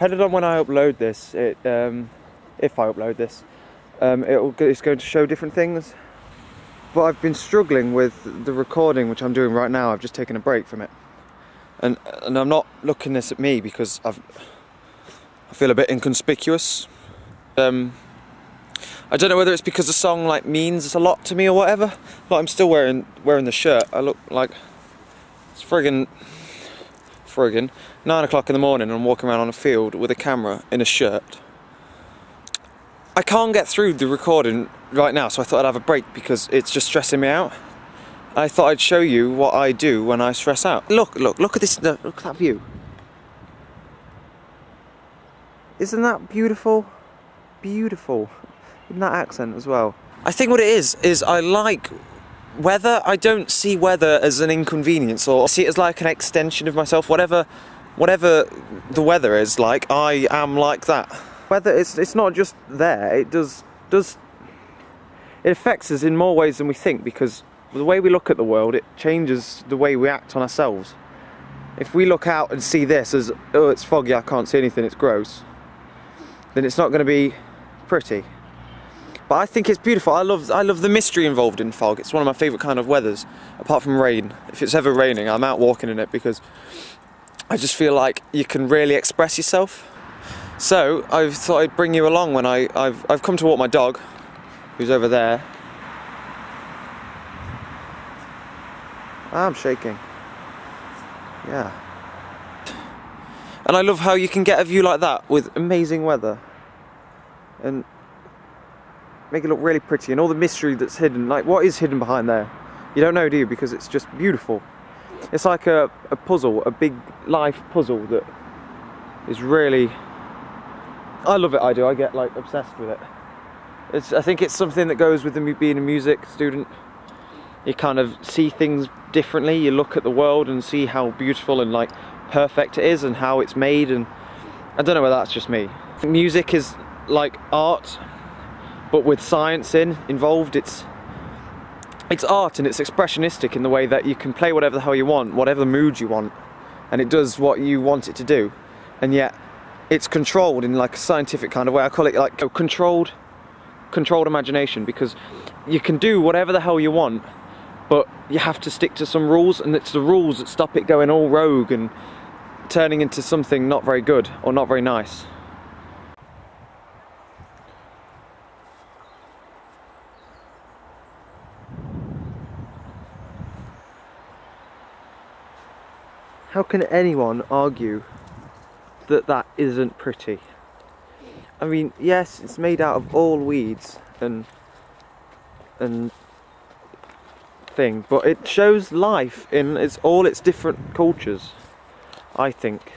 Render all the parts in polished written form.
depending on when I upload this, if I upload this, it's going to show different things. But I've been struggling with the recording, which I'm doing right now. I've just taken a break from it, and I'm not looking this at me because I feel a bit inconspicuous. I don't know whether it's because the song like means a lot to me or whatever, but I'm still wearing the shirt. I look like it's friggin' 9 o'clock in the morning and I'm walking around on a field with a camera in a shirt. I can't get through the recording right now, so I thought I'd have a break because it's just stressing me out. I thought I'd show you what I do when I stress out. Look at this, look at that view. Isn't that beautiful? Beautiful. In that accent as well. I think what it is I like weather. I don't see weather as an inconvenience, or see it as like an extension of myself. Whatever the weather is like, I am like that. Weather, it's not just there, it affects us in more ways than we think, because the way we look at the world, it changes the way we act on ourselves. If we look out and see this as, oh, it's foggy, I can't see anything, it's gross, then it's not going to be pretty. But I think it's beautiful. I love the mystery involved in fog. It's one of my favourite kind of weathers, apart from rain. If it's ever raining, I'm out walking in it because I just feel like you can really express yourself. So I thought I'd bring you along when I've come to walk my dog, who's over there. I'm shaking. Yeah. And I love how you can get a view like that with amazing weather and make it look really pretty, and all the mystery that's hidden. Like, what is hidden behind there? You don't know, do you? Because it's just beautiful. It's like a puzzle, a big life puzzle that is really... I love it, I do. I get like obsessed with it. I think it's something that goes with being a music student. You kind of see things differently. You look at the world and see how beautiful and like perfect it is and how it's made, and I don't know whether that's just me. Music is like art, but with science involved. It's art, and it's expressionistic in the way that you can play whatever the hell you want, whatever mood you want, and it does what you want it to do, and yet it's controlled in like a scientific kind of way. I call it like a controlled imagination, because you can do whatever the hell you want, but you have to stick to some rules, and it's the rules that stop it going all rogue and turning into something not very good or not very nice. How can anyone argue that that isn't pretty? I mean, yes, it's made out of all weeds and thing, but it shows life in all its different cultures, I think.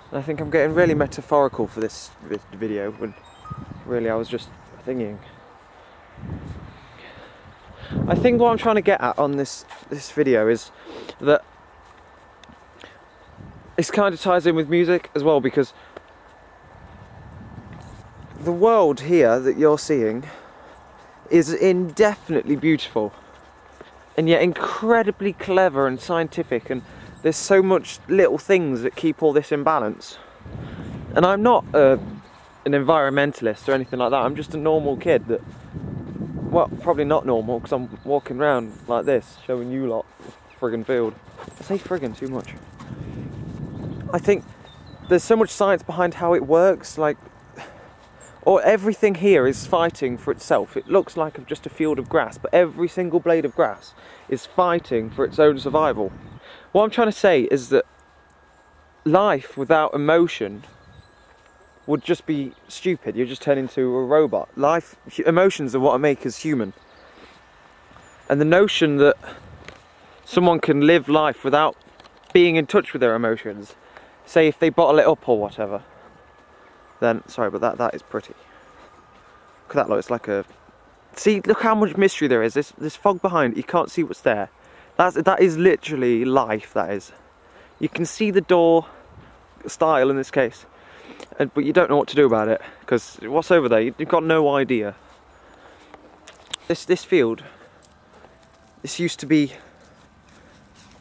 And I think I'm getting really metaphorical for this video, when really I was just thinking. I think what I'm trying to get at on this video is that it kind of ties in with music as well, because the world here that you're seeing is indefinitely beautiful, and yet incredibly clever and scientific, and there's so much little things that keep all this in balance. And I'm not an environmentalist or anything like that. I'm just a normal kid that, well, probably not normal, because I'm walking around like this showing you lot the friggin' field. I say friggin' too much. I think there's so much science behind how it works, like, or everything here is fighting for itself. It looks like just a field of grass, but every single blade of grass is fighting for its own survival. What I'm trying to say is that life without emotion would just be stupid. You just turn into a robot. Emotions are what make us human. And the notion that someone can live life without being in touch with their emotions, say if they bottle it up or whatever, then, sorry, but that is pretty. Look at that, look, it's like a... See, look how much mystery there is. This fog behind it, you can't see what's there. That is literally life, that is. You can see the door style in this case, but you don't know what to do about it, because what's over there, you've got no idea. This field, this used to be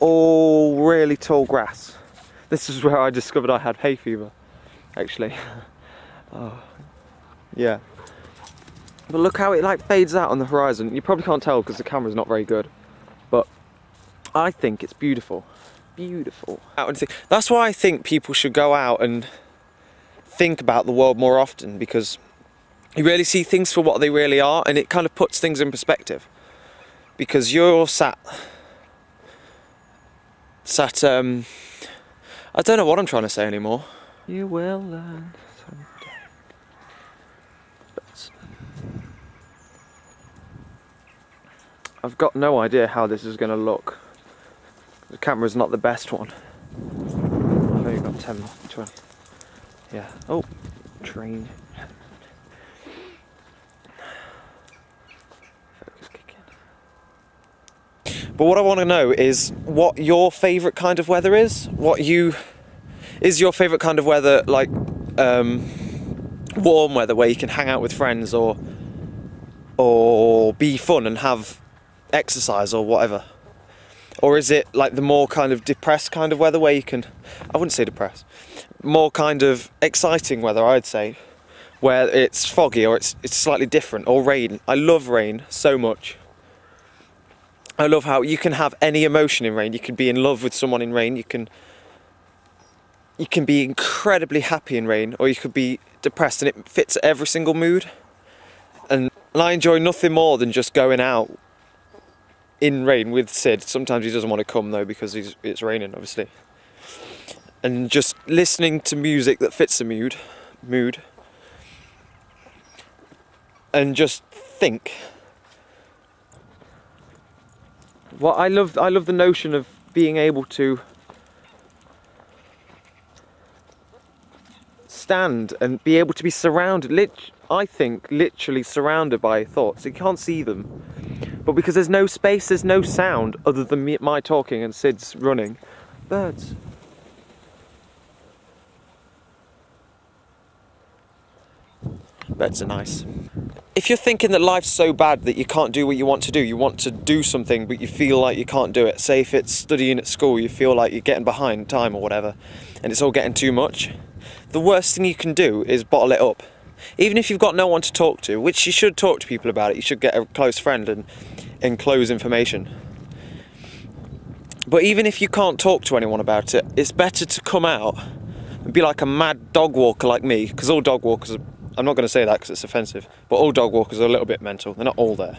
all really tall grass. This is where I discovered I had hay fever. actually. Oh, yeah. But look how it like fades out on the horizon. You probably can't tell because the camera's not very good, but I think it's beautiful. Beautiful. That's why I think people should go out and think about the world more often, because you really see things for what they really are, and it kind of puts things in perspective. Because you're sat, I don't know what I'm trying to say anymore. You will learn someday. But I've got no idea how this is going to look. The camera's not the best one. I've only got 10, 20. Yeah. Oh, train. Focus kicking. But what I want to know is what your favourite kind of weather is. Is your favourite kind of weather like warm weather where you can hang out with friends or be fun and have exercise or whatever? Or is it like the more kind of depressed kind of weather where you can, I wouldn't say depressed, more kind of exciting weather, I'd say, where it's foggy or it's slightly different, or rain. I love rain so much. I love how you can have any emotion in rain. You can be in love with someone in rain, you can be incredibly happy in rain, or you could be depressed, and it fits every single mood. And I enjoy nothing more than just going out in rain with Sid. Sometimes he doesn't want to come though because it's raining, obviously. And just listening to music that fits the mood. And just think. Well, I love the notion of being able to stand and be able to be surrounded, I think literally surrounded by thoughts. You can't see them, but because there's no space, there's no sound other than my talking and Sid's running. Birds. Birds are nice. If you're thinking that life's so bad that you can't do what you want to do something but you feel like you can't do it, say if it's studying at school, you feel like you're getting behind time or whatever, and it's all getting too much, the worst thing you can do is bottle it up. Even if you've got no one to talk to, which you should talk to people about it, you should get a close friend and enclose information. But even if you can't talk to anyone about it, it's better to come out and be like a mad dog walker like me, because all dog walkers are, I'm not going to say that because it's offensive, but all dog walkers are a little bit mental. They're not all there.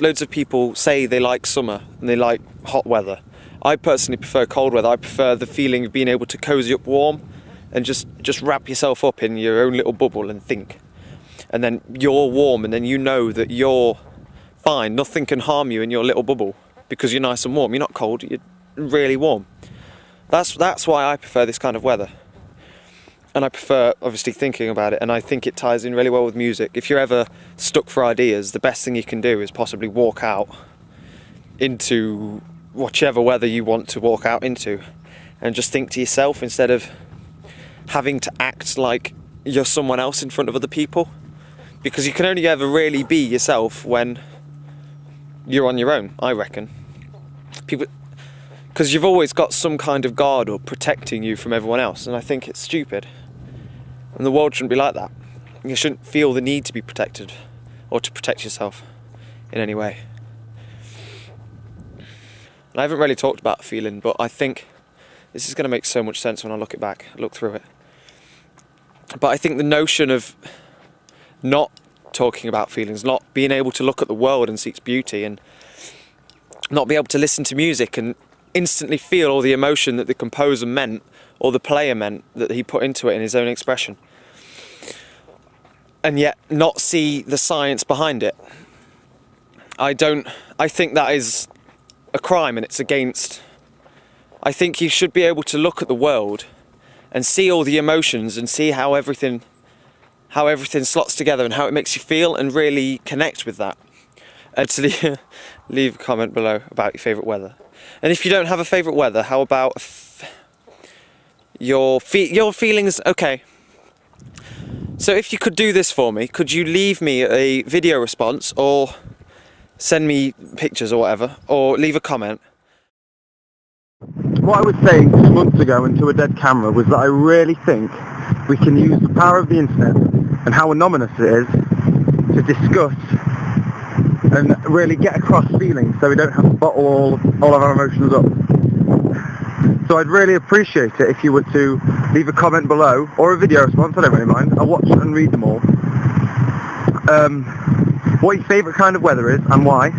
Loads of people say they like summer and they like hot weather. I personally prefer cold weather. I prefer the feeling of being able to cozy up warm and just wrap yourself up in your own little bubble and think. And then you're warm, and then you know that you're fine. Nothing can harm you in your little bubble because you're nice and warm. You're not cold, you're really warm. That's why I prefer this kind of weather. And I prefer, obviously, thinking about it, and I think it ties in really well with music. If you're ever stuck for ideas, the best thing you can do is possibly walk out into whichever weather you want to walk out into and just think to yourself instead of having to act like you're someone else in front of other people. Because you can only ever really be yourself when you're on your own, I reckon. Because you've always got some kind of guard up protecting you from everyone else, and I think it's stupid. And the world shouldn't be like that. You shouldn't feel the need to be protected or to protect yourself in any way. And I haven't really talked about feeling, but I think this is going to make so much sense when I look through it. But I think the notion of not talking about feelings, not being able to look at the world and see its beauty, and not be able to listen to music and instantly feel all the emotion that the composer meant or the player meant that he put into it in his own expression, and yet not see the science behind it. I think that is a crime, and it's against. I think you should be able to look at the world and see all the emotions and see how everything slots together and how it makes you feel, and really connect with that. And to leave a comment below about your favourite weather. And if you don't have a favourite weather, how about your feelings? Okay. So if you could do this for me, could you leave me a video response or send me pictures or whatever, or leave a comment? What I was saying 2 months ago into a dead camera was that I really think we can use the power of the internet and how anonymous it is to discuss and really get across feelings, so we don't have to bottle all of our emotions up. So I'd really appreciate it if you were to leave a comment below, or a video response, I don't really mind. I'll watch and read them all. What your favourite kind of weather is and why.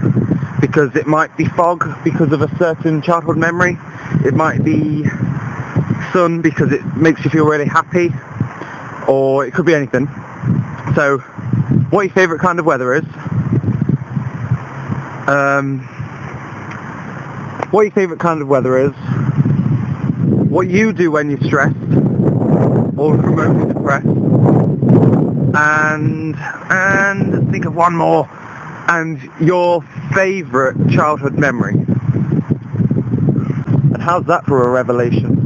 Because it might be fog because of a certain childhood memory. It might be sun because it makes you feel really happy. Or it could be anything. So, what your favourite kind of weather is. What your favourite kind of weather is. What you do when you're stressed or remotely depressed. And think of one more. And your favourite childhood memory. And how's that for a revelation?